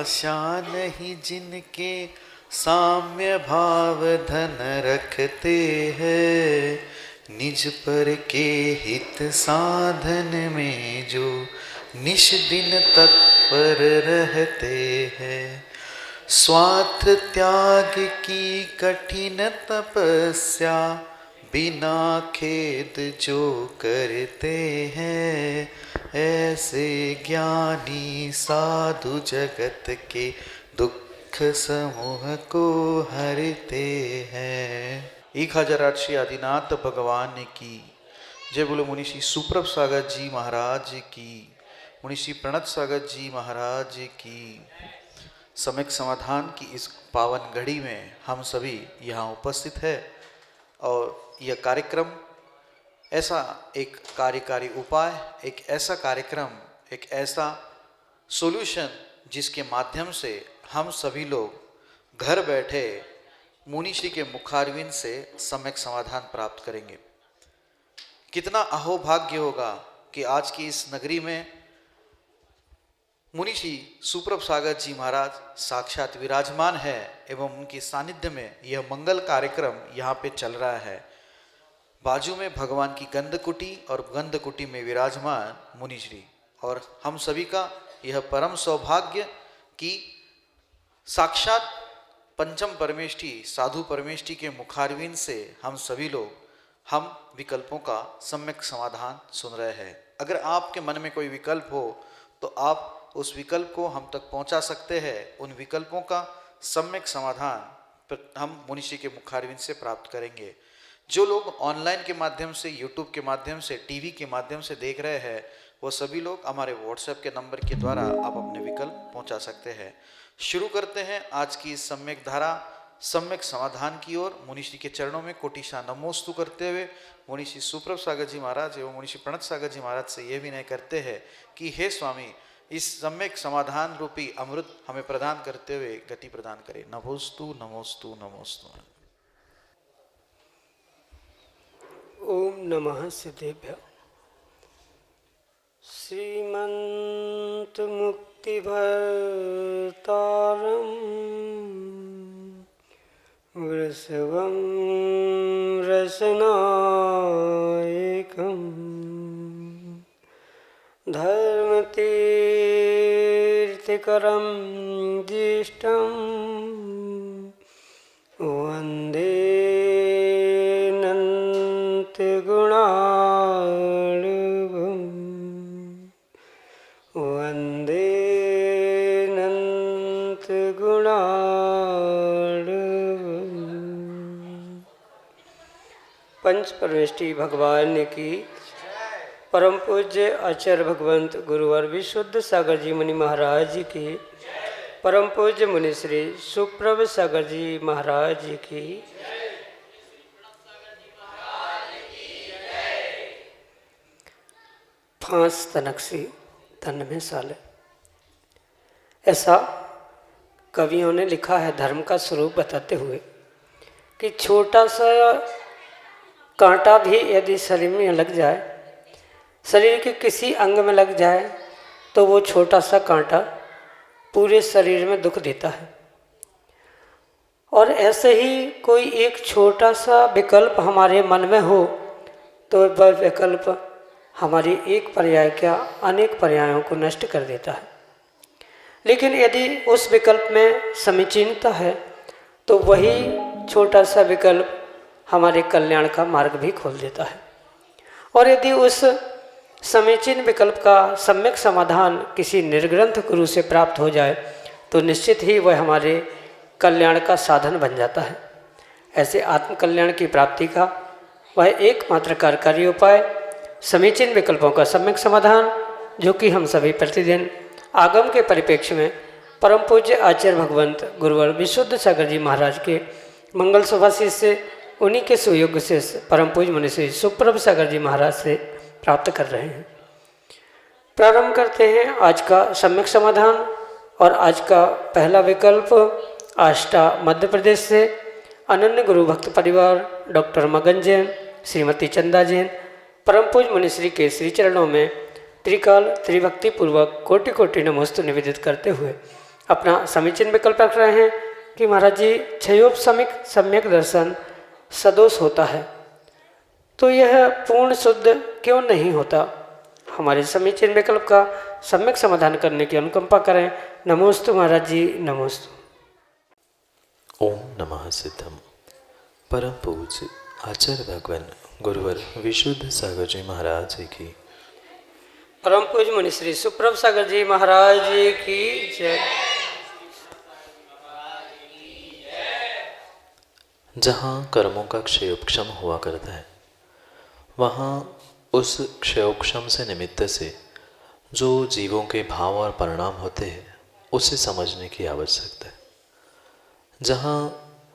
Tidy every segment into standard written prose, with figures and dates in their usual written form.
आशा नहीं जिनके साम्य भाव धन रखते हैं, निज पर के हित साधन में जो निश दिन तत्पर रहते हैं। स्वार्थ त्याग की कठिन तपस्या बिना खेद जो करते हैं, ऐसे ज्ञानी साधु जगत के दुख समूह को हरते हैं। 1008 श्री आदिनाथ भगवान की जय। बोलो मुनिषी सुप्रभ सागर जी महाराज की, मुनिषी प्रणत सागर जी महाराज की। सम्यक समाधान की इस पावन घड़ी में हम सभी यहाँ उपस्थित है और यह कार्यक्रम ऐसा एक कार्यकारी उपाय, एक ऐसा कार्यक्रम, एक ऐसा सॉल्यूशन जिसके माध्यम से हम सभी लोग घर बैठे मुनि श्री के मुखारविंद से सम्यक समाधान प्राप्त करेंगे। कितना अहोभाग्य होगा कि आज की इस नगरी में मुनि श्री सुप्रभ सागर जी महाराज साक्षात विराजमान है एवं उनके सानिध्य में यह मंगल कार्यक्रम यहाँ पे चल रहा है। बाजू में भगवान की गंधकुटी और गंधकुटी में विराजमान मुनि श्री, और हम सभी का यह परम सौभाग्य कि साक्षात पंचम परमेष्ठी साधु परमेष्ठी के मुखारविंद से हम सभी लोग हम विकल्पों का सम्यक समाधान सुन रहे हैं। अगर आपके मन में कोई विकल्प हो तो आप उस विकल्प को हम तक पहुंचा सकते हैं। उन विकल्पों का सम्यक समाधान हम मुनि श्री के मुखारविंद से प्राप्त करेंगे। जो लोग ऑनलाइन के माध्यम से, यूट्यूब के माध्यम से, टीवी के माध्यम से देख रहे हैं, वो सभी लोग हमारे व्हाट्सएप के नंबर के द्वारा आप अपने विकल्प पहुंचा सकते हैं। शुरू करते हैं आज की इस सम्यक धारा, सम्यक समाधान की ओर। मुनि श्री के चरणों में कोटिशा नमोस्तु करते हुए मुनि श्री सुप्रभ सागर जी महाराज एवं मुनि श्री प्रणत सागर जी महाराज से यह विनय करते हैं कि हे स्वामी, इस सम्यक समाधान रूपी अमृत हमें प्रदान करते हुए गति प्रदान करें। नमोस्तु नमोस्तु नमोस्तु। ओम नमः सिद्धेभ्य। श्रीमन्त मुक्ति भर्तारं वृषभं रसनायकं धर्मतीर्थकरं ज्येष्ठं वन्दे गुणार्णवं वन्दे गुणार्णवं। पंच परमेष्ठी भगवान की परम पूज्य आचार्य भगवंत गुरुवर विशुद्ध सागर जी मुनि महाराज की, परम पूज्य मुनि श्री सुप्रभ सागर जी महाराज की। फांस तनकसी तन में साले, ऐसा कवियों ने लिखा है धर्म का स्वरूप बताते हुए कि छोटा सा कांटा भी यदि शरीर में लग जाए, शरीर के किसी अंग में लग जाए, तो वो छोटा सा कांटा पूरे शरीर में दुख देता है। और ऐसे ही कोई एक छोटा सा विकल्प हमारे मन में हो तो वह विकल्प हमारी एक पर्याय क्या अनेक पर्यायों को नष्ट कर देता है। लेकिन यदि उस विकल्प में समीचीनता है तो वही छोटा सा विकल्प हमारे कल्याण का मार्ग भी खोल देता है। और यदि उस समीचीन विकल्प का सम्यक समाधान किसी निर्ग्रंथ गुरु से प्राप्त हो जाए तो निश्चित ही वह हमारे कल्याण का साधन बन जाता है। ऐसे आत्म कल्याण की प्राप्ति का वह एकमात्र कार्यकारी उपाय समीचीन विकल्पों का सम्यक समाधान, जो कि हम सभी प्रतिदिन आगम के परिप्रेक्ष्य में परम पूज्य आचार्य भगवंत गुरुवर विशुद्ध सागर जी महाराज के मंगल सुभाषित से, उन्हीं के सुयोग्य से परम पूज्य मुनि श्री सुप्रभ सागर जी महाराज से प्राप्त कर रहे हैं। प्रारंभ करते हैं आज का सम्यक समाधान। और आज का पहला विकल्प आष्टा मध्य प्रदेश से अनन्य गुरु भक्त परिवार डॉक्टर मगन जैन, श्रीमती चंदा जैन, परम पूज्य मुनि श्री के श्री चरणों में त्रिकाल त्रिभक्ति पूर्वक कोटि कोटि नमोस्तु निवेदित करते हुए अपना समीचीन विकल्प रख रहे हैं कि महाराज जी क्षयोपशमिक सम्यक दर्शन सदोष होता है, तो यह पूर्ण शुद्ध क्यों नहीं होता? हमारे समीचीन विकल्प का सम्यक समाधान करने की अनुकंपा करें। नमोस्तु महाराज जी, नमोस्तु। ओम नमः सिद्धम। परम पूज्य आचार्य भगवान गुरुवर विशुद्ध सागर जी महाराज जी की, परम पूज्य मुनि श्री सुप्रभ सागर जी महाराज जी की जय। जहाँ कर्मों का क्षयोपक्षम हुआ करता है, वहाँ उस क्षयोपक्षम से निमित्त से जो जीवों के भाव और परिणाम होते हैं उसे समझने की आवश्यकता है। जहाँ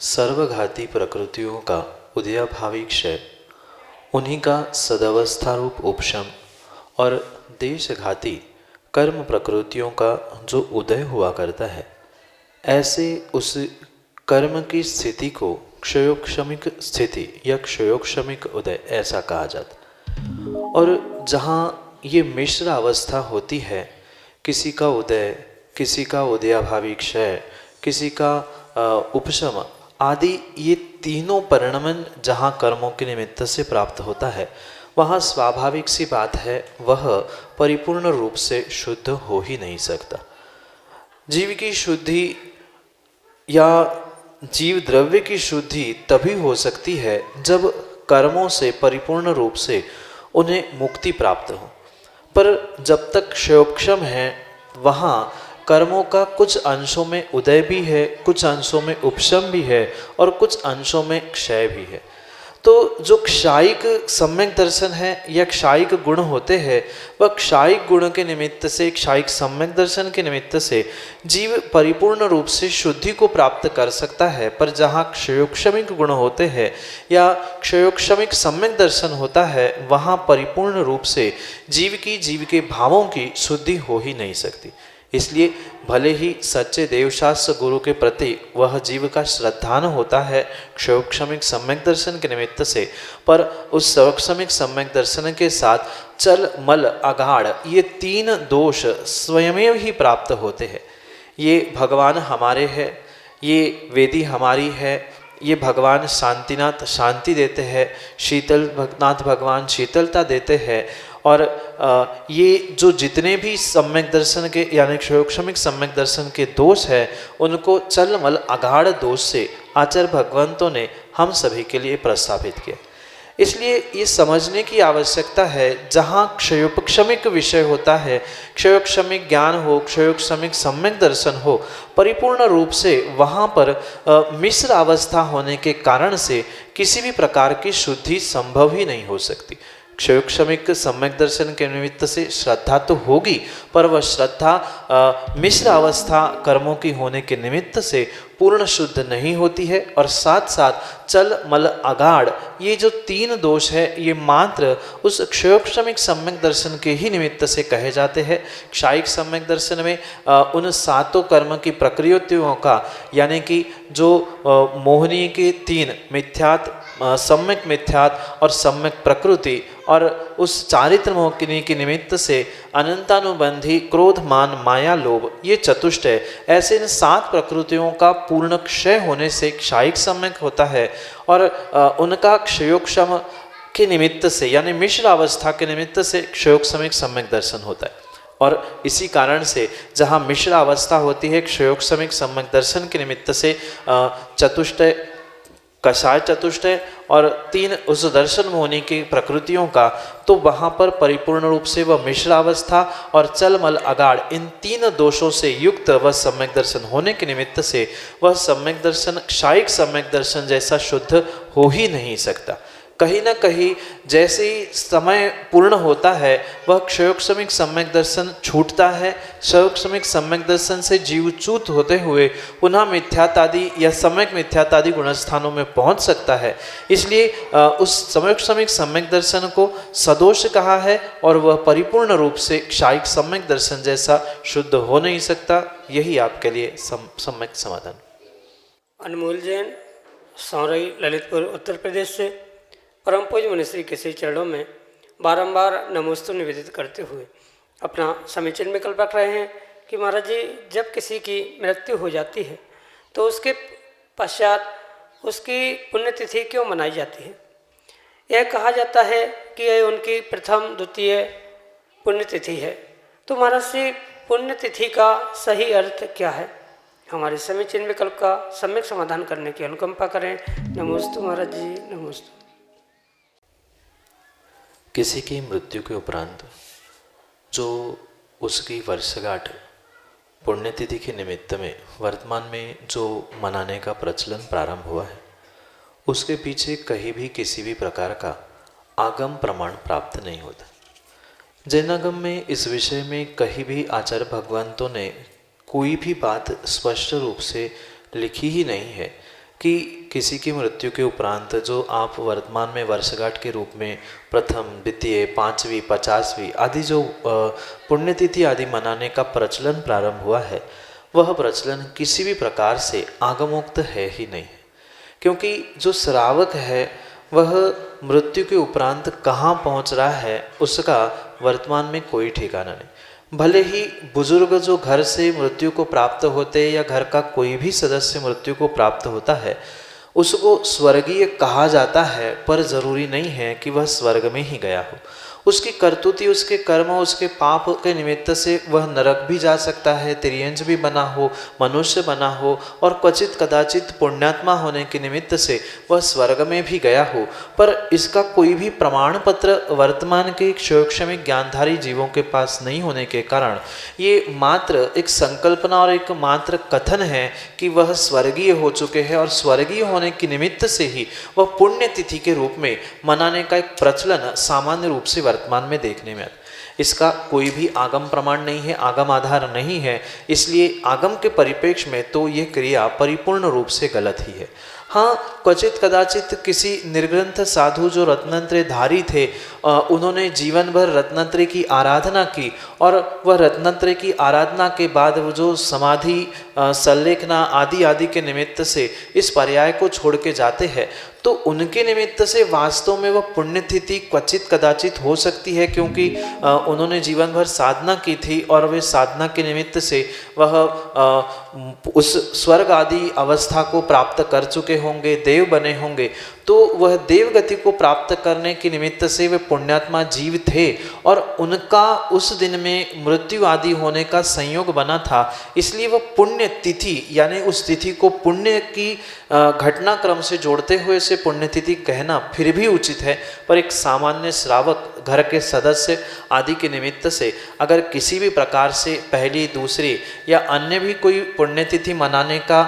सर्वघाती प्रकृतियों का उदयाभावी क्षय, उन्हीं का सदवस्था रूप उपशम और देशघाती कर्म प्रकृतियों का जो उदय हुआ करता है, ऐसे उस कर्म की स्थिति को क्षयोक्षमिक स्थिति या क्षयोक्षमिक उदय ऐसा कहा जाता है। और जहाँ ये मिश्र अवस्था होती है, किसी का उदय, किसी का उदयाभावी क्षय, किसी का उपशम आदि, ये तीनों परिणमन जहाँ कर्मों के निमित्त से प्राप्त होता है, वहाँ स्वाभाविक सी बात है वह परिपूर्ण रूप से शुद्ध हो ही नहीं सकता। जीव की शुद्धि या जीव द्रव्य की शुद्धि तभी हो सकती है जब कर्मों से परिपूर्ण रूप से उन्हें मुक्ति प्राप्त हो। पर जब तक क्षयोक्षम है, वहाँ कर्मों का कुछ अंशों में उदय भी है, कुछ अंशों में उपशम भी है और कुछ अंशों में क्षय भी है। तो जो क्षायिक सम्यक दर्शन है या क्षायिक गुण होते हैं, वह क्षायिक गुण के निमित्त से, क्षायिक सम्यक दर्शन के निमित्त से जीव परिपूर्ण रूप से शुद्धि को प्राप्त कर सकता है। पर जहाँ क्षयोक्षमिक गुण होते हैं या क्षयोक्षमिक सम्यक दर्शन होता है, वहाँ परिपूर्ण रूप से जीव के भावों की शुद्धि हो ही नहीं सकती। इसलिए भले ही सच्चे देवशास्त्र गुरु के प्रति वह जीव का श्रद्धान होता है क्षयोक्षमिक सम्यक दर्शन के निमित्त से, पर उस क्षयोक्षमिक सम्यक दर्शन के साथ चल मल अगाढ़ ये तीन दोष स्वयमेव ही प्राप्त होते हैं। ये भगवान हमारे हैं, ये वेदी हमारी है, ये भगवान शांतिनाथ शांति देते हैं, शीतलनाथ भगवान शीतलता देते हैं। और ये जो जितने भी सम्यक दर्शन के यानी क्षयोक्षमिक सम्यक दर्शन के दोष है, उनको चलमल अगाढ़ दोष से आचार्य भगवंतों ने हम सभी के लिए प्रस्तावित किया। इसलिए ये समझने की आवश्यकता है, जहाँ क्षयोपक्षमिक विषय होता है, क्षयोक्षमिक ज्ञान हो, क्षयोक्षमिक सम्यक दर्शन हो, परिपूर्ण रूप से वहाँ पर मिश्र अवस्था होने के कारण से किसी भी प्रकार की शुद्धि संभव ही नहीं हो सकती। क्षयोक्षमिक सम्यक दर्शन के निमित्त से श्रद्धा तो होगी, पर वह श्रद्धा मिश्र अवस्था कर्मों की होने के निमित्त से पूर्ण शुद्ध नहीं होती है। और साथ साथ चल मल अगाढ़ ये जो तीन दोष है, ये मात्र उस क्षयोक्षमिक सम्यक दर्शन के ही निमित्त से कहे जाते हैं। क्षायिक सम्यक दर्शन में उन सातों कर्म की प्रकृतियों का, यानी कि जो मोहनी के तीन मिथ्यात्, सम्यक मिथ्यात् और सम्यक प्रकृति, और उस चारित्र मोहिनी के निमित्त से अनंतानुबंधी क्रोध मान माया लोभ ये चतुष्ट है। ऐसे इन सात प्रकृतियों का पूर्ण क्षय होने से क्षायिक सम्यक होता है और उनका क्षयोक्षम के निमित्त से यानी मिश्र अवस्था के निमित्त से क्षयोक्षमिक सम्यक दर्शन होता है। और इसी कारण से जहाँ मिश्र अवस्था होती है क्षयोक्षमिक सम्यक दर्शन के निमित्त से चतुष्टय, कषाय चतुष्टय और तीन उस दर्शन होने की प्रकृतियों का, तो वहाँ पर परिपूर्ण रूप से वह मिश्र अवस्था और चलमल अगाढ़ इन तीन दोषों से युक्त वह सम्यक दर्शन होने के निमित्त से वह सम्यक दर्शन क्षायिक सम्यक दर्शन जैसा शुद्ध हो ही नहीं सकता। कहीं ना कहीं जैसे ही समय पूर्ण होता है, वह क्षयोक्षमिक सम्यक दर्शन छूटता है। क्षयोक्षमिक सम्यक दर्शन से जीवच्युत होते हुए पुनः मिथ्यातादि या सम्यक मिथ्यातादि गुणस्थानों में पहुंच सकता है। इसलिए उस क्षयोक्षमिक सम्यक दर्शन को सदोष कहा है और वह परिपूर्ण रूप से क्षायिक सम्यक दर्शन जैसा शुद्ध हो नहीं सकता। यही आपके लिए सम्यक समाधान। अनमोल जैन, सौरई, ललितपुर, उत्तर प्रदेश से परम पूज्य मुनि श्री के श्री चरणों में बारंबार नमोस्तु निवेदित करते हुए अपना समीचीन विकल्प रख रहे हैं कि महाराज जी जब किसी की मृत्यु हो जाती है तो उसके पश्चात उसकी पुण्यतिथि क्यों मनाई जाती है? यह कहा जाता है कि यह उनकी प्रथम द्वितीय पुण्यतिथि है। तो महाराज जी पुण्यतिथि का सही अर्थ क्या है? हमारे समीचीन विकल्प का सम्यक समाधान करने की अनुकंपा करें। नमोस्तु महाराज जी, नमोस्तु। किसी की मृत्यु के उपरांत जो उसकी वर्षगांठ पुण्यतिथि के निमित्त में वर्तमान में जो मनाने का प्रचलन प्रारंभ हुआ है, उसके पीछे कहीं भी किसी भी प्रकार का आगम प्रमाण प्राप्त नहीं होता। जैनागम में इस विषय में कहीं भी आचार्य भगवंतों ने कोई भी बात स्पष्ट रूप से लिखी ही नहीं है कि किसी की मृत्यु के उपरांत जो आप वर्तमान में वर्षगांठ के रूप में प्रथम, द्वितीय, 5वीं, 50वीं आदि जो पुण्यतिथि आदि मनाने का प्रचलन प्रारंभ हुआ है, वह प्रचलन किसी भी प्रकार से आगमोक्त है ही नहीं। क्योंकि जो श्रावक है वह मृत्यु के उपरांत कहाँ पहुँच रहा है उसका वर्तमान में कोई ठिकाना नहीं। भले ही बुजुर्ग जो घर से मृत्यु को प्राप्त होते या घर का कोई भी सदस्य मृत्यु को प्राप्त होता है उसको स्वर्गीय कहा जाता है, पर जरूरी नहीं है कि वह स्वर्ग में ही गया हो। उसकी करतुति, उसके कर्म, उसके पाप के निमित्त से वह नरक भी जा सकता है, तिर्यंज भी बना हो, मनुष्य बना हो, और क्वचित कदाचित पुण्यात्मा होने के निमित्त से वह स्वर्ग में भी गया हो। पर इसका कोई भी प्रमाण पत्र वर्तमान के क्षयोक्षमिक ज्ञानधारी जीवों के पास नहीं होने के कारण ये मात्र एक संकल्पना और एक मात्र कथन है कि वह स्वर्गीय हो चुके हैं, और स्वर्गीय होने के निमित्त से ही वह पुण्यतिथि के रूप में मनाने का एक प्रचलन सामान्य रूप से वर्तमान में देखने में आता। इसका कोई भी आगम प्रमाण नहीं है, आगम आधार नहीं है, इसलिए आगम के परिप्रेक्ष्य में तो ये क्रिया परिपूर्ण रूप से गलत ही है। हाँ, क्वचित कदाचित किसी निर्ग्रंथ साधु जो रत्नत्रयधारी थे, उन्होंने जीवन भर रत्नत्रय की आराधना की, और वह रत्नत्रय की आराधना के बाद वो जो समाधि संलेखना आदि आदि के निमित्त से इस पर्याय को छोड़ के जाते हैं, तो उनके निमित्त से वास्तव में वह पुण्यतिथि क्वचित कदाचित हो सकती है, क्योंकि उन्होंने जीवन भर साधना की थी और वे साधना के निमित्त से वह उस स्वर्ग आदि अवस्था को प्राप्त कर चुके होंगे, देव बने होंगे, तो वह देव गति को प्राप्त करने के निमित्त से वे पुण्यात्मा जीव थे, और उनका उस दिन में मृत्यु आदि होने का संयोग बना था। इसलिए वह पुण्य तिथि यानी उस तिथि को पुण्य की घटनाक्रम से जोड़ते हुए से पुण्यतिथि कहना फिर भी उचित है। पर एक सामान्य श्रावक, घर के सदस्य आदि के निमित्त से अगर किसी भी प्रकार से पहली, दूसरी या अन्य भी कोई पुण्यतिथि मनाने का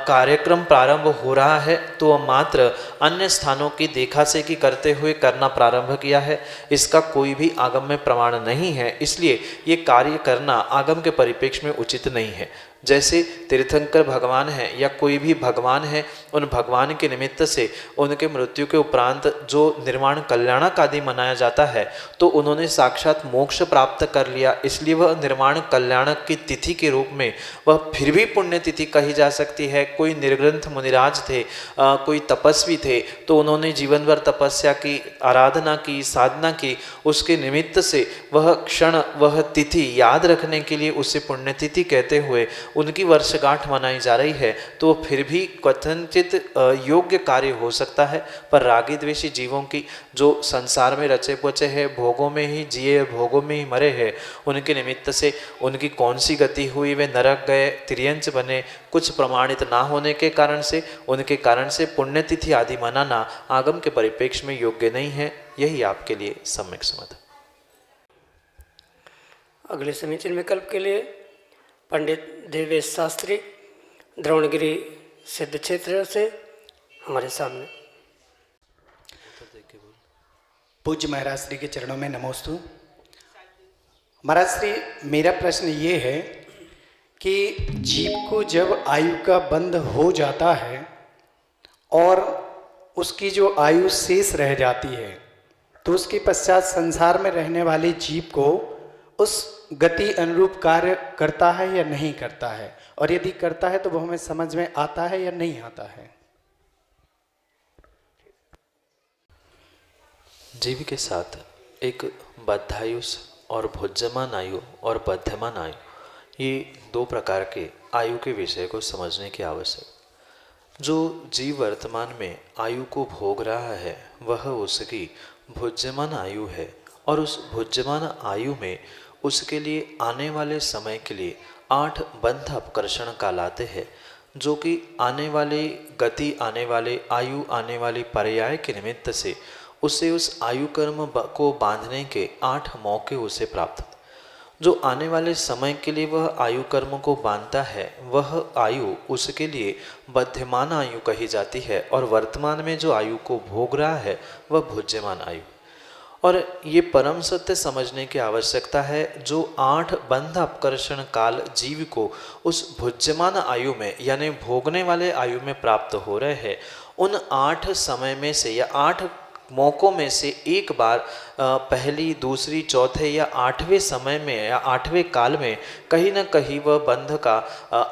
कार्यक्रम प्रारंभ हो रहा है, तो वह मात्र अन्य स्थानों की देखा से की करते हुए करना प्रारंभ किया है। इसका कोई भी आगम में प्रमाण नहीं है, इसलिए ये कार्य करना आगम के परिप्रेक्ष्य में उचित नहीं है। जैसे तीर्थंकर भगवान हैं या कोई भी भगवान है, उन भगवान के निमित्त से उनके मृत्यु के उपरांत जो निर्माण कल्याणक आदि मनाया जाता है, तो उन्होंने साक्षात मोक्ष प्राप्त कर लिया, इसलिए वह निर्माण कल्याणक की तिथि के रूप में वह फिर भी पुण्यतिथि कही जा सकती है। कोई निर्ग्रंथ मुनिराज थे, कोई तपस्वी थे, तो उन्होंने जीवन भर तपस्या की, आराधना की, साधना की, उसके निमित्त से वह क्षण, वह तिथि याद रखने के लिए उसे पुण्यतिथि कहते हुए उनकी वर्षगांठ मनाई जा रही है, तो वो फिर भी कथनचित योग्य कार्य हो सकता है। पर रागी द्वेषी जीवों की जो संसार में रचे बचे हैं, भोगों में ही जिए, भोगों में ही मरे हैं, उनके निमित्त से उनकी कौन सी गति हुई, वे नरक गए, तिर्यंच बने, कुछ प्रमाणित ना होने के कारण से, उनके कारण से पुण्यतिथि आदि मनाना आगम के परिप्रेक्ष्य में योग्य नहीं है। यही आपके लिए सम्यक समाधान। अगले समीचीन विकल्प के लिए पंडित देवेश शास्त्री द्रोणगिरी सिद्ध क्षेत्र से हमारे सामने। पूज्य महाराज श्री के चरणों में नमोस्तु। महाराज श्री, मेरा प्रश्न ये है कि जीव को जब आयु का बंध हो जाता है और उसकी जो आयु शेष रह जाती है, तो उसके पश्चात संसार में रहने वाले जीव को उस गति अनुरूप कार्य करता है या नहीं करता है, और यदि करता है तो वो हमें समझ में आता है या नहीं आता है? जीव के साथ एक बद्धायुष और भुज्यमान आयु और बध्यमान आयु, ये दो प्रकार के आयु के विषय को समझने की आवश्यक। जो जीव वर्तमान में आयु को भोग रहा है वह उसकी भुज्यमान आयु है, और उस भुज्यमान आयु में उसके लिए आने वाले समय के लिए 8 बंध अपकर्षण कहलाते हैं, जो कि आने वाली गति, आने वाले आयु, आने वाली पर्याय के निमित्त से उसे उस आयु कर्म को बांधने के 8 मौके उसे प्राप्त होते। जो आने वाले समय के लिए वह आयु कर्म को बांधता है वह आयु उसके लिए बध्यमान आयु कही जाती है, और वर्तमान में जो आयु को भोग रहा है वह भुज्यमान आयु। और ये परम सत्य समझने की आवश्यकता है। जो 8 बंध अपकर्षण काल जीव को उस भुज्यमान आयु में यानी भोगने वाले आयु में प्राप्त हो रहे हैं, उन 8 समय में से या 8 मौकों में से एक बार पहली, दूसरी, चौथे या 8वें समय में या 8वें काल में कहीं ना कहीं वह बंध का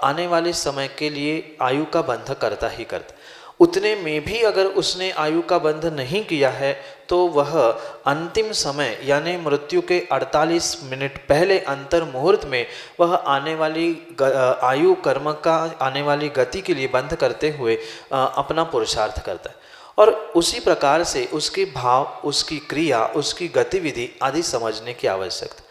आने वाले समय के लिए आयु का बंध करता ही करता। उतने में भी अगर उसने आयु का बंध नहीं किया है तो वह अंतिम समय यानी मृत्यु के 48 मिनट पहले अंतर मुहूर्त में वह आने वाली आयु कर्म का आने वाली गति के लिए बंध करते हुए अपना पुरुषार्थ करता है। और उसी प्रकार से उसके भाव, उसकी क्रिया, उसकी गतिविधि आदि समझने की आवश्यकता।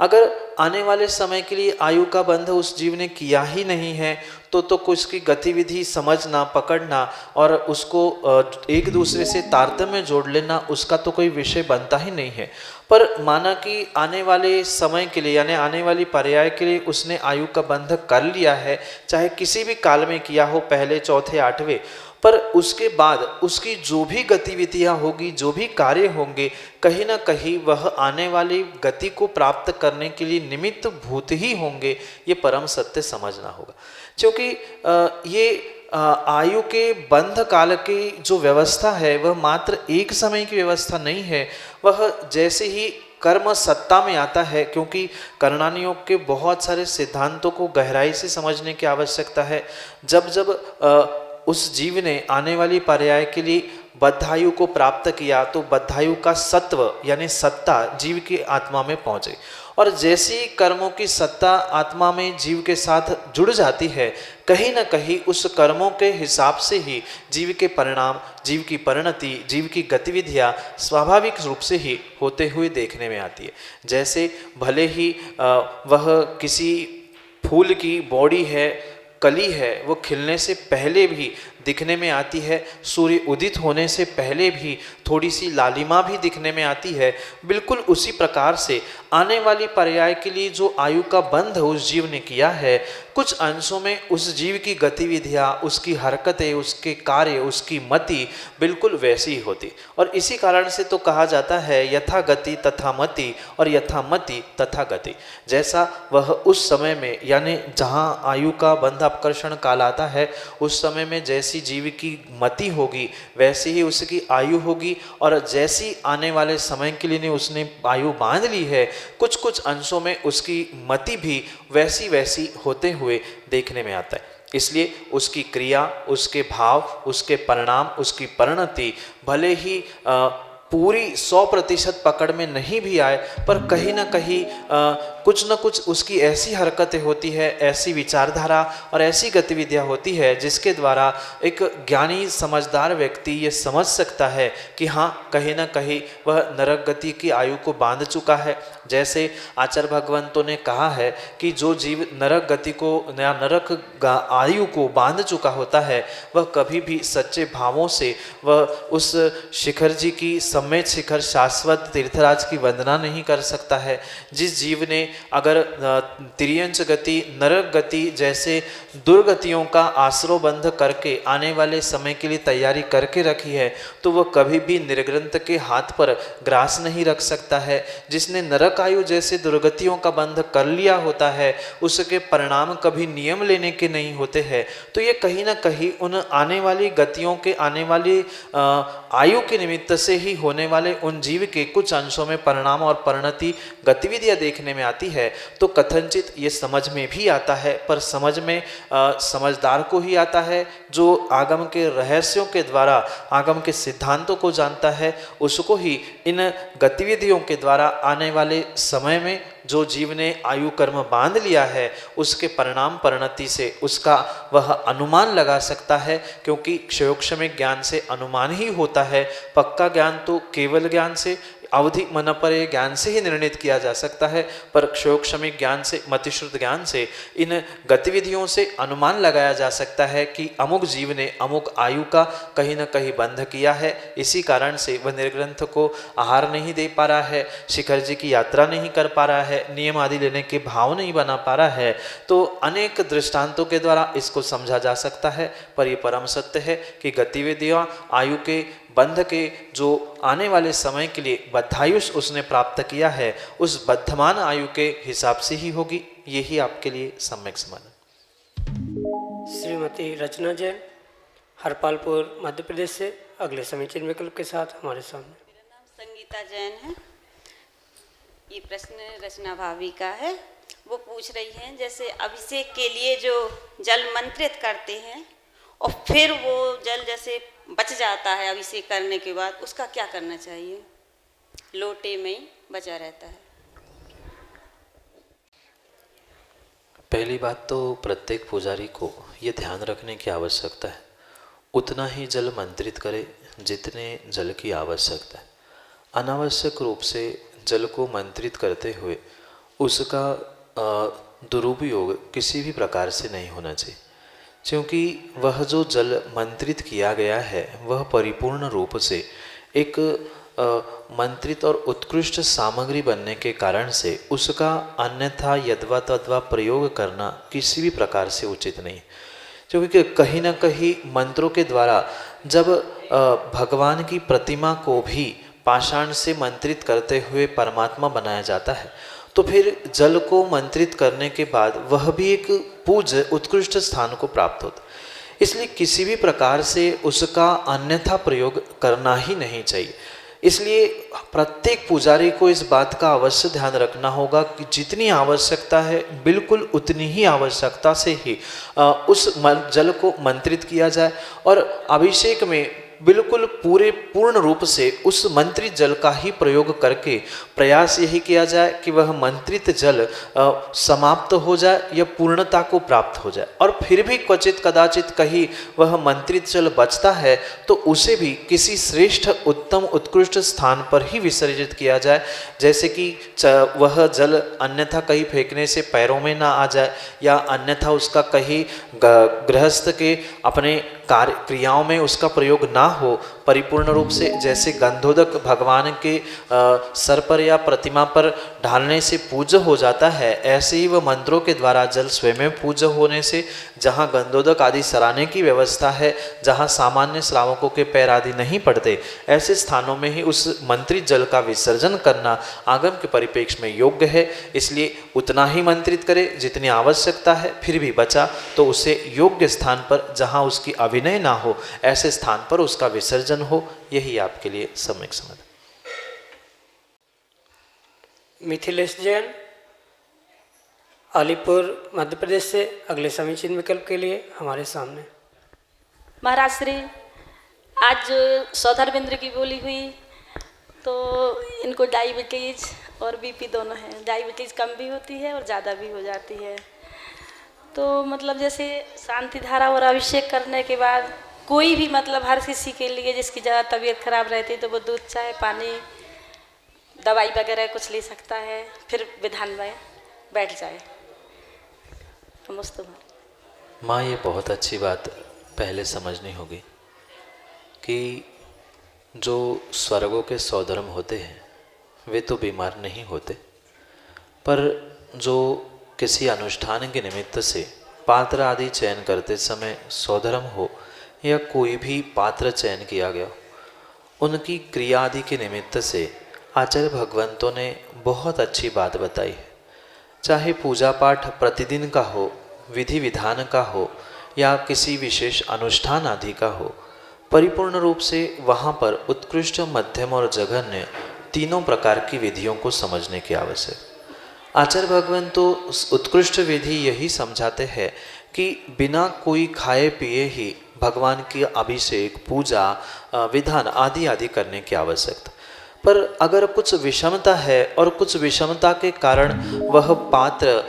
अगर आने वाले समय के लिए आयु का बंध उस जीव ने किया ही नहीं है तो उसकी गतिविधि समझना, पकड़ना और उसको एक दूसरे से तारतम्य जोड़ लेना उसका तो कोई विषय बनता ही नहीं है। पर माना कि आने वाले समय के लिए यानी आने वाली पर्याय के लिए उसने आयु का बंध कर लिया है, चाहे किसी भी काल में किया हो, पहले, चौथे, 8वें, पर उसके बाद उसकी जो भी गतिविधियां होगी, जो भी कार्य होंगे, कहीं ना कहीं वह आने वाली गति को प्राप्त करने के लिए निमित्त भूत ही होंगे। ये परम सत्य समझना होगा, क्योंकि ये आयु के बंध काल की जो व्यवस्था है वह मात्र एक समय की व्यवस्था नहीं है। वह जैसे ही कर्म सत्ता में आता है, क्योंकि कर्णानी योग के बहुत सारे सिद्धांतों को गहराई से समझने की आवश्यकता है। जब जब उस जीव ने आने वाली पर्याय के लिए बद्धायु को प्राप्त किया तो बद्धायु का सत्व यानी सत्ता जीव की आत्मा में पहुंचे, और जैसी कर्मों की सत्ता आत्मा में जीव के साथ जुड़ जाती है, कहीं ना कहीं उस कर्मों के हिसाब से ही जीव के परिणाम, जीव की परिणति, जीव की गतिविधियां स्वाभाविक रूप से ही होते हुए देखने में आती है। जैसे भले ही वह किसी फूल की बॉडी है, कली है, वो खिलने से पहले भी दिखने में आती है, सूर्य उदित होने से पहले भी थोड़ी सी लालिमा भी दिखने में आती है। बिल्कुल उसी प्रकार से आने वाली पर्याय के लिए जो आयु का बंध उस जीव ने किया है, कुछ अंशों में उस जीव की गतिविधियाँ, उसकी हरकतें, उसके कार्य, उसकी मति बिल्कुल वैसी ही होती। और इसी कारण से तो कहा जाता है यथा गति तथा मति और यथा मति तथा गति। जैसा वह उस समय में यानी जहाँ आयु का बंध अपकर्षण काल आता है, उस समय में जैसी जीव की मति होगी वैसी ही उसकी आयु होगी, और जैसी आने वाले समय के लिए उसने आयु बांध ली है, कुछ कुछ अंशों में उसकी मति भी वैसी वैसी होते हुए देखने में आता है। इसलिए उसकी क्रिया, उसके भाव, उसके परिणाम, उसकी परिणति भले ही पूरी 100% पकड़ में नहीं भी आए, पर कहीं ना कहीं कुछ न कुछ उसकी ऐसी हरकतें होती है, ऐसी विचारधारा और ऐसी गतिविधियां होती है जिसके द्वारा एक ज्ञानी समझदार व्यक्ति ये समझ सकता है कि हाँ, कहीं ना कहीं वह नरक गति की आयु को बांध चुका है। जैसे आचार्य भगवंतों ने कहा है कि जो जीव नरक गति को या नरक आयु को बांध चुका होता है वह कभी भी सच्चे भावों से वह उस शिखर जी की सम्मेत शिखर शाश्वत तीर्थराज की वंदना नहीं कर सकता है। जिस जीव ने अगर तिर्यंच गति, नरक गति जैसे दुर्गतियों का आश्रो बंध करके आने वाले समय के लिए तैयारी करके रखी है, तो वह कभी भी निर्ग्रंथ के हाथ पर ग्रास नहीं रख सकता है। जिसने नरक आयु जैसे दुर्गतियों का बंध कर लिया होता है, उसके परिणाम कभी नियम लेने के नहीं होते हैं। तो ये कहीं ना कहीं उन आने वाली गतियों के, आने वाली आयु के निमित्त से ही होने वाले उन जीव के कुछ अंशों में परिणाम और परिणति गतिविधियां देखने में आती है। तो कथनचित ये समझ में भी आता है, पर समझ में समझदार को ही आता है। जो आगम के रहस्यों के द्वारा आगम के सिद्धांतों को जानता है, उसको ही इन गतिविधियों के द्वारा आने वाले समय में जो जीव ने आयु कर्म बांध लिया है उसके परिणाम परिणति से उसका वह अनुमान लगा सकता है, क्योंकि क्षयोक्षमिक ज्ञान से अनुमान ही होता है। पक्का ज्ञान तो केवल ज्ञान से, अवधि मन पर ज्ञान से ही निर्णित किया जा सकता है, पर क्षयोक्षमिक ज्ञान से, मतिश्रुत ज्ञान से, इन गतिविधियों से अनुमान लगाया जा सकता है कि अमुक जीव ने अमुक आयु का कहीं न कहीं बंध किया है। इसी कारण से वह निर्ग्रंथ को आहार नहीं दे पा रहा है, शिखर जी की यात्रा नहीं कर पा रहा है, नियम आदि लेने के भाव नहीं बना पा रहा है। तो अनेक दृष्टांतों के द्वारा इसको समझा जा सकता है, पर यह परम सत्य है कि गतिविधियाँ आयु के बंध के जो आने वाले समय के लिए बद्धायुष उसने प्राप्त किया है, उस बद्धमान आयु के हिसाब से ही होगी। यही आपके लिए सम्यक समाधान। श्रीमती रचना जैन, हरपालपुर मध्य प्रदेश से अगले समीचीन विकल्प के साथ हमारे सामने। मेरा नाम संगीता जैन है। ये प्रश्न रचना भाभी का है। वो पूछ रही हैं, जैसे अभिषेक के लिए जो जल मंत्रित करते हैं और फिर वो जल जैसे बच जाता है अभिषेक करने के बाद, उसका क्या करना चाहिए? लोटे में ही बचा रहता है। पहली बात तो प्रत्येक पुजारी को ये ध्यान रखने की आवश्यकता है, उतना ही जल मंत्रित करे जितने जल की आवश्यकता है। अनावश्यक रूप से जल को मंत्रित करते हुए उसका दुरुपयोग किसी भी प्रकार से नहीं होना चाहिए, क्योंकि वह जो जल मंत्रित किया गया है वह परिपूर्ण रूप से एक मंत्रित और उत्कृष्ट सामग्री बनने के कारण से उसका अन्यथा यद्वा तद्वा प्रयोग करना किसी भी प्रकार से उचित नहीं, क्योंकि कहीं ना कहीं मंत्रों के द्वारा जब भगवान की प्रतिमा को भी पाषाण से मंत्रित करते हुए परमात्मा बनाया जाता है, तो फिर जल को मंत्रित करने के बाद वह भी एक पूज्य उत्कृष्ट स्थान को प्राप्त होता। इसलिए किसी भी प्रकार से उसका अन्यथा प्रयोग करना ही नहीं चाहिए। इसलिए प्रत्येक पुजारी को इस बात का अवश्य ध्यान रखना होगा कि जितनी आवश्यकता है बिल्कुल उतनी ही आवश्यकता से ही उस जल को मंत्रित किया जाए, और अभिषेक में बिल्कुल पूर्ण रूप से उस मंत्रित जल का ही प्रयोग करके प्रयास यही किया जाए कि वह मंत्रित जल समाप्त हो जाए या पूर्णता को प्राप्त हो जाए। और फिर भी क्वचित कदाचित कहीं वह मंत्रित जल बचता है तो उसे भी किसी श्रेष्ठ उत्तम उत्कृष्ट स्थान पर ही विसर्जित किया जाए, जैसे कि वह जल अन्यथा कहीं फेंकने से पैरों में ना आ जाए, या अन्यथा उसका कहीं गृहस्थ के अपने कार्य क्रियाओं में उसका प्रयोग ना हो। परिपूर्ण रूप से जैसे गंधोदक भगवान के सर पर या प्रतिमा पर ढालने से पूज्य हो जाता है, ऐसे ही वह मंत्रों के द्वारा जल स्वयं पूज्य होने से जहाँ गंधोदक आदि सराने की व्यवस्था है, जहाँ सामान्य श्रावकों के पैर आदि नहीं पड़ते, ऐसे स्थानों में ही उस मंत्रित जल का विसर्जन करना आगम के परिप्रेक्ष्य में योग्य है। इसलिए उतना ही मंत्रित करे जितनी आवश्यकता है, फिर भी बचा तो उसे योग्य स्थान पर जहाँ उसकी अभिनय ना हो ऐसे स्थान पर उसका विसर्जन हो। यही आपके लिए सम्यक समाधान। मिथिलेश जैन, अलीपुर मध्य प्रदेश से अगले समीचीन विकल्प के लिए हमारे सामने। महाराज श्री, आज सौधर्मेंद्र की बोली हुई तो इनको डायबिटीज और बीपी दोनों है। डायबिटीज कम भी होती है और ज़्यादा भी हो जाती है। तो मतलब जैसे शांति धारा और अभिषेक करने के बाद कोई भी मतलब हर किसी के लिए जिसकी ज़्यादा तबीयत खराब रहती है तो वो दूध चाय पानी दवाई वगैरह कुछ ले सकता है, फिर विधान में बैठ जाए। माँ, ये बहुत अच्छी बात पहले समझनी होगी कि जो स्वर्गों के सौधर्म होते हैं वे तो बीमार नहीं होते, पर जो किसी अनुष्ठान के निमित्त से पात्र आदि चयन करते समय सौधर्म हो या कोई भी पात्र चयन किया गया, उनकी क्रिया आदि के निमित्त से आचार्य भगवंतों ने बहुत अच्छी बात बताई है। चाहे पूजा पाठ प्रतिदिन का हो, विधि विधान का हो या किसी विशेष अनुष्ठान आदि का हो, परिपूर्ण रूप से वहाँ पर उत्कृष्ट मध्यम और जघन्य तीनों प्रकार की विधियों को समझने की आवश्यक। आचार्य भगवान तो उत्कृष्ट विधि यही समझाते हैं कि बिना कोई खाए पिए ही भगवान की अभिषेक पूजा विधान आदि आदि करने की आवश्यकता। पर अगर कुछ विषमता है और कुछ विषमता के कारण वह पात्र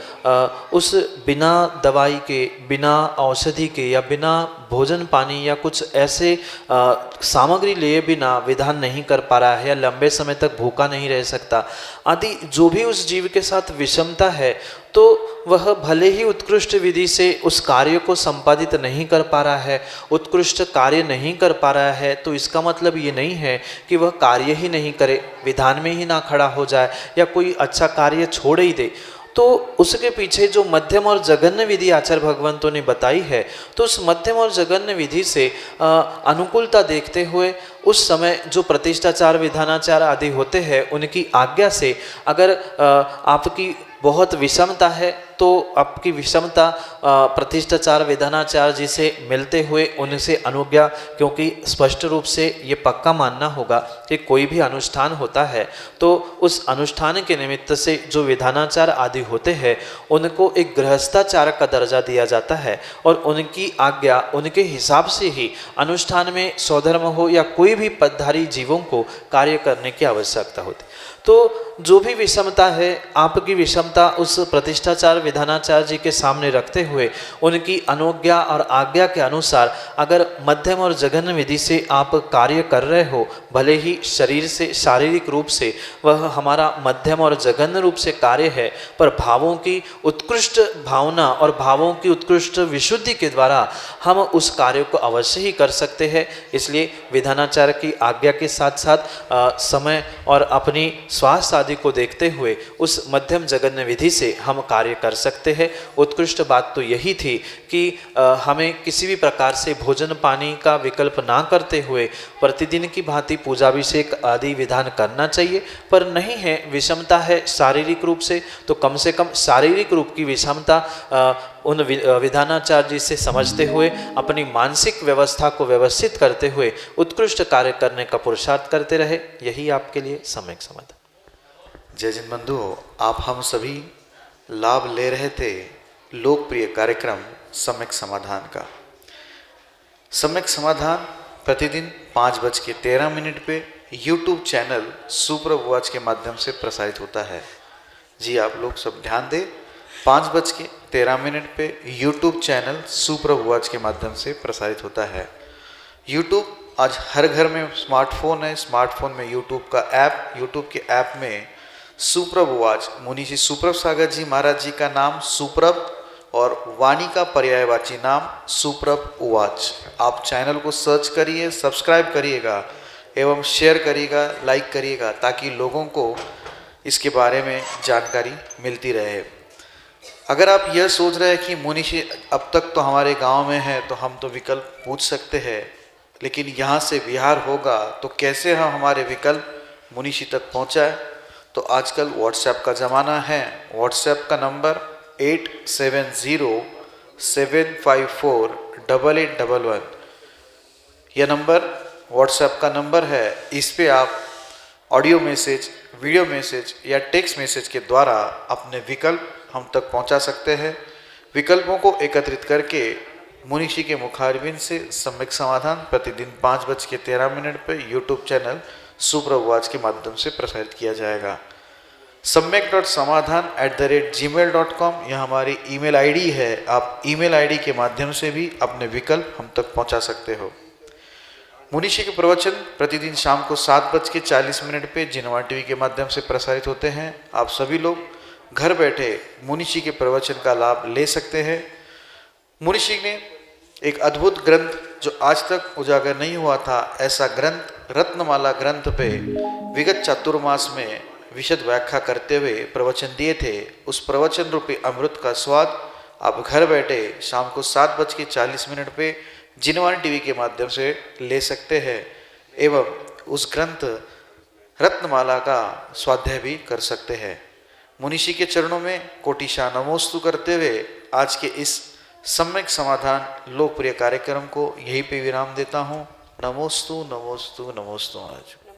उस बिना दवाई के, बिना औषधि के या बिना भोजन पानी या कुछ ऐसे सामग्री लिए बिना विधान नहीं कर पा रहा है या लंबे समय तक भूखा नहीं रह सकता आदि जो भी उस जीव के साथ विषमता है, तो वह भले ही उत्कृष्ट विधि से उस कार्य को संपादित नहीं कर पा रहा है, उत्कृष्ट कार्य नहीं कर पा रहा है, तो इसका मतलब ये नहीं है कि वह कार्य ही नहीं करे, विधान में ही ना खड़ा हो जाए या कोई अच्छा कार्य छोड़ ही दे। तो उसके पीछे जो मध्यम और जघन्य विधि आचार्य भगवंतों ने बताई है, तो उस मध्यम और जघन्य विधि से अनुकूलता देखते हुए उस समय जो प्रतिष्ठाचार विधानाचार आदि होते हैं उनकी आज्ञा से अगर आपकी बहुत विषमता है तो आपकी विषमता प्रतिष्ठाचार विधानाचार जी से मिलते हुए उनसे अनुज्ञा, क्योंकि स्पष्ट रूप से ये पक्का मानना होगा कि कोई भी अनुष्ठान होता है तो उस अनुष्ठान के निमित्त से जो विधानाचार आदि होते हैं उनको एक गृहस्थाचार का दर्जा दिया जाता है और उनकी आज्ञा उनके हिसाब से ही अनुष्ठान में स्वधर्म हो या कोई भी पदधारी जीवों को कार्य करने की आवश्यकता होती। तो जो भी विषमता है, आपकी विषमता उस प्रतिष्ठाचार विधानाचार जी के सामने रखते हुए उनकी अनुज्ञा और आज्ञा के अनुसार अगर मध्यम और जघन्य विधि से आप कार्य कर रहे हो, भले ही शरीर से शारीरिक रूप से वह हमारा मध्यम और जघन्य रूप से कार्य है, पर भावों की उत्कृष्ट भावना और भावों की उत्कृष्ट विशुद्धि के द्वारा हम उस कार्य को अवश्य ही कर सकते हैं। इसलिए विधानाचार की आज्ञा के साथ साथ समय और अपनी स्वास्थ्य आदि को देखते हुए उस मध्यम जघन्य विधि से हम कार्य कर सकते हैं। उत्कृष्ट बात तो यही थी कि हमें किसी भी प्रकार से भोजन पानी का विकल्प ना करते हुए प्रतिदिन की भांति पूजाभिषेक आदि विधान करना चाहिए, पर नहीं है विषमता है शारीरिक रूप से, तो कम से कम शारीरिक रूप की विषमता उन विधानाचार्य जी से समझते हुए अपनी मानसिक व्यवस्था को व्यवस्थित करते हुए उत्कृष्ट कार्य करने का पुरुषार्थ करते रहे। यही आपके लिए सम्यक समाधान। जय जिन बंधुओं, आप हम सभी लाभ ले रहे थे लोकप्रिय कार्यक्रम सम्यक समाधान का। सम्यक समाधान प्रतिदिन 5:13 पे YouTube चैनल सुप्रभ वॉच के माध्यम से प्रसारित होता है। जी आप लोग सब ध्यान दें, 5:13 पे YouTube चैनल सुप्रभ वॉच के माध्यम से प्रसारित होता है। YouTube आज हर घर में स्मार्टफोन है, स्मार्टफोन में YouTube का ऐप, YouTube के ऐप में सुप्रभ वॉच, मुनि श्री सुप्रभ सागर जी महाराज जी का नाम सुप्रभ और वाणी का पर्यायवाची नाम सुप्रभ उवाच। आप चैनल को सर्च करिए, सब्सक्राइब करिएगा एवं शेयर करिएगा, लाइक करिएगा, ताकि लोगों को इसके बारे में जानकारी मिलती रहे। अगर आप यह सोच रहे हैं कि मुनिषी अब तक तो हमारे गांव में है तो हम तो विकल्प पूछ सकते हैं, लेकिन यहाँ से विहार होगा तो कैसे हम हमारे विकल्प मुनिषी तक पहुँचाए, तो आजकल व्हाट्सएप का ज़माना है। व्हाट्सएप का नंबर 8707548811। यह नंबर व्हाट्सएप का नंबर है। इस पे आप ऑडियो मैसेज, वीडियो मैसेज या टेक्स्ट मैसेज के द्वारा अपने विकल्प हम तक पहुंचा सकते हैं। विकल्पों को एकत्रित करके मुनिषी के मुखारबिंद से सम्यक समाधान प्रतिदिन 5:13 पर यूट्यूब चैनल सुप्रभ वॉच के माध्यम से प्रसारित किया जाएगा। सम्यक.समाधान@gmail.com यह हमारी ईमेल आईडी है। आप ईमेल आईडी के माध्यम से भी अपने विकल्प हम तक पहुंचा सकते हो। मुनिषी के प्रवचन प्रतिदिन शाम को 7:40 पे जिनवा टीवी के माध्यम से प्रसारित होते हैं। आप सभी लोग घर बैठे मुनिषी के प्रवचन का लाभ ले सकते हैं। मुनिषी ने एक अद्भुत ग्रंथ जो आज तक उजागर नहीं हुआ था, ऐसा ग्रंथ रत्नमाला ग्रंथ पे विगत चातुर्मास में विशद व्याख्या करते हुए प्रवचन दिए थे। उस प्रवचन रूपी अमृत का स्वाद आप घर बैठे शाम को 7:40 पे जिनवाणी टीवी के माध्यम से ले सकते हैं एवं उस ग्रंथ रत्नमाला का स्वाध्याय भी कर सकते हैं। मुनिषी के चरणों में कोटिशा नमोस्तु करते हुए आज के इस सम्यक समाधान लोकप्रिय कार्यक्रम को यहीं पे विराम देता हूँ। नमोस्तु नमोस्तु नमोस्तु आज।